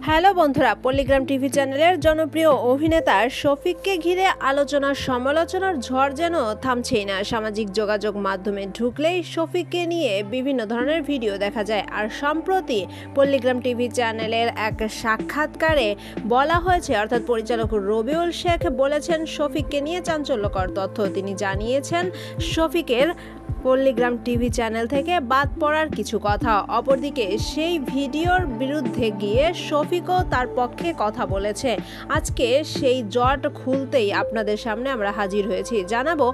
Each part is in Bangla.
হ্যালো বন্ধুরা, পল্লিগ্রাম টিভি চ্যানেলের জনপ্রিয় অভিনেতা শফিককে ঘিরে আলোচনার সমালোচনার ঝড় যেন থামছেই না। সামাজিক যোগাযোগ মাধ্যমে ঢুকলেই শফিককে নিয়ে বিভিন্ন ধরনের ভিডিও দেখা যায়। আর সম্প্রতি পল্লিগ্রাম টিভি চ্যানেলের এক সাক্ষাৎকারে বলা হয়েছে, অর্থাৎ পরিচালক রবিউল শেখ বলেছেন শফিককে নিয়ে চাঞ্চল্যকর তথ্য। তিনি জানিয়েছেন শফিকের পল্লিগ্রাম টিভি চ্যানেল থেকে বাদ পড়ার কিছু কথা। অপরদিকে সেই ভিডিওর বিরুদ্ধে গিয়ে শফিকও তার পক্ষে কথা বলেছে। আজকে সেই জট খুলতেই আপনাদের সামনে আমরা হাজির হয়েছি। জানাবো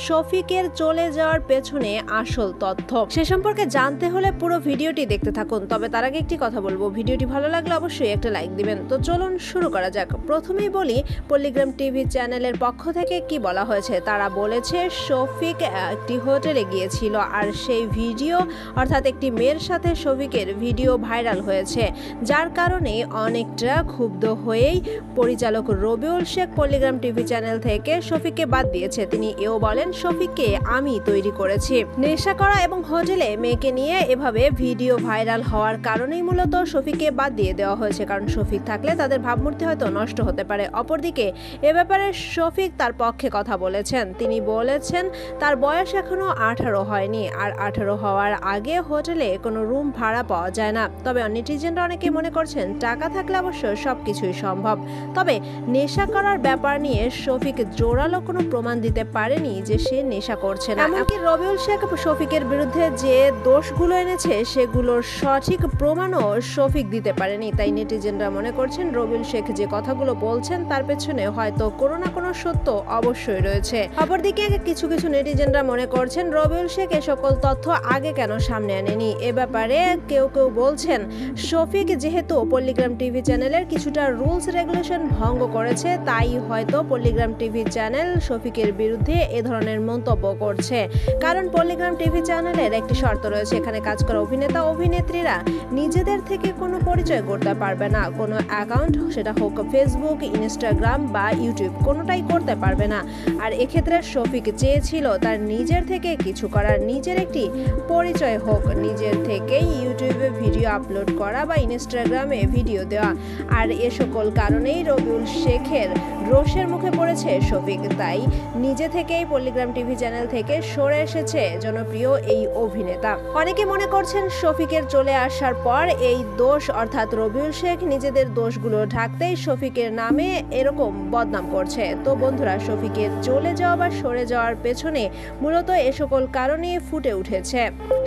শফিকের চলে যাওয়ার পেছনে আসল তথ্য। সে সম্পর্কে জানতে হলে পুরো ভিডিওটি দেখতে থাকুন। তবে তার আগে একটি কথা বলবো, ভিডিওটি ভালো লাগলে অবশ্যই একটা লাইক দিবেন। তো চলুন শুরু করা যাক। প্রথমেই বলি পল্লিগ্রাম টিভি চ্যানেলের পক্ষ থেকে কি বলা হয়েছে। তারা বলেছে শফিক একটি হোটেলে গিয়েছিল, আর সেই ভিডিও অর্থাৎ একটি মেয়ের সাথে শফিকের ভিডিও ভাইরাল হয়েছে, যার কারণে অনেকটা ক্ষুব্ধ হয়েই পরিচালক রবিউল শেখ পল্লিগ্রাম টিভি চ্যানেল থেকে শফিককে বাদ দিয়েছে। তিনি এও বলেন শফিককে আমি তৈরি করেছি। নেশা করা এবং হোটেলে মেয়েকে নিয়ে এভাবে ভিডিও ভাইরাল হওয়ার কারণেই মূলত শফিককে বাদ দিয়ে দেওয়া হয়েছে, কারণ শফিক থাকলে তাদের ভাবমূর্তি হয়তো নষ্ট হতে পারে। অপরদিকে এ ব্যাপারে শফিক তার পক্ষে কথা বলেছেন। তিনি বলেছেন তার বয়স এখনো 18 হয়নি, আর 18 হওয়ার আগে হোটেলে কোনো রুম ভাড়া পাওয়া যায় না। তবে নেটিজেনরা অনেকে মনে করছেন টাকা থাকলে অবশ্য সবকিছুই সম্ভব। তবে নেশা করার ব্যাপার নিয়ে শফিক জোরালো কোনো প্রমাণ দিতে পারেনি যে সে নেশা করছে না। এমনকি রবিউল শেখ শফিকের বিরুদ্ধে যে দোষগুলো এনেছে সেগুলোর সঠিক প্রমাণও শফিক দিতে পারেনি। তাই নেটিজেনরা মনে করছেন রবিউল শেখ যে কথাগুলো বলছেন তার পেছনে হয়তো কোনো না কোনো সত্য অবশ্যই রয়েছে। অপরদিকে কিছু নেটিজেনরা মনে করছেন রবিউল শেখ এ সকল তথ্য আগে কেন সামনে আনেনি। এ ব্যাপারে কেউ বলছেন শফিক যেহেতু পল্লিগ্রাম টিভি চ্যানেলের কিছুটা রুলস রেগুলেশন ভঙ্গ করেছে, তাই হয়তো পল্লিগ্রাম টিভি চ্যানেল শফিকের বিরুদ্ধে এ ধরনের মন্তব্য করছে। কারণ পল্লিগ্রাম টিভি চ্যানেলের একটি শর্ত রয়েছে, এখানে কাজ করা অভিনেতা অভিনেত্রীরা নিজেদের থেকে কোনো পরিচয় করতে পারবে না। কোনো অ্যাকাউন্ট, সেটা হোক ফেসবুক, ইনস্টাগ্রাম বা ইউটিউব, কোনোটাই করতে পারবে না। আর এক্ষেত্রে শফিক চেয়েছিল তার নিজের থেকে কিছু করার, নিজের একটি পরিচয় হোক, নিজের থেকেই ইউটিউবে ভিডিও আপলোড করা বা ইনস্টাগ্রামে ভিডিও দেওয়া। আর এ সকল কারণেই রবিউল শেখের রোষের মুখে পড়েছে শফিক। তাই নিজে থেকেই পল্লিগ্রাম টিভি চ্যানেল থেকে সরে এসেছে জনপ্রিয় এই অভিনেতা। অনেকে মনে করছেন শফিকের চলে আসার পর এই দোষ, অর্থাৎ রবিউল শেখ নিজেদের দোষগুলো ঢাকতেই শফিকের নামে এরকম বদনাম করছে। তো বন্ধুরা, শফিকের চলে যাওয়া বা সরে যাওয়ার পেছনে মূলত এ সকল কারণেই ফুটে উঠেছে।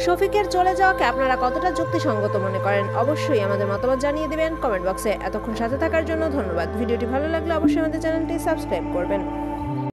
শফিকের চলে যাওয়াকে আপনারা কতটা যুক্তিসঙ্গত মনে করেন অবশ্যই আমাদের মতামত জানিয়ে দিবেন কমেন্ট বক্সে। এতক্ষণ সাথে থাকার জন্য ধন্যবাদ। ভিডিওটি ভালো লাগলে অবশ্যই আমাদের চ্যানেলটি সাবস্ক্রাইব করবেন।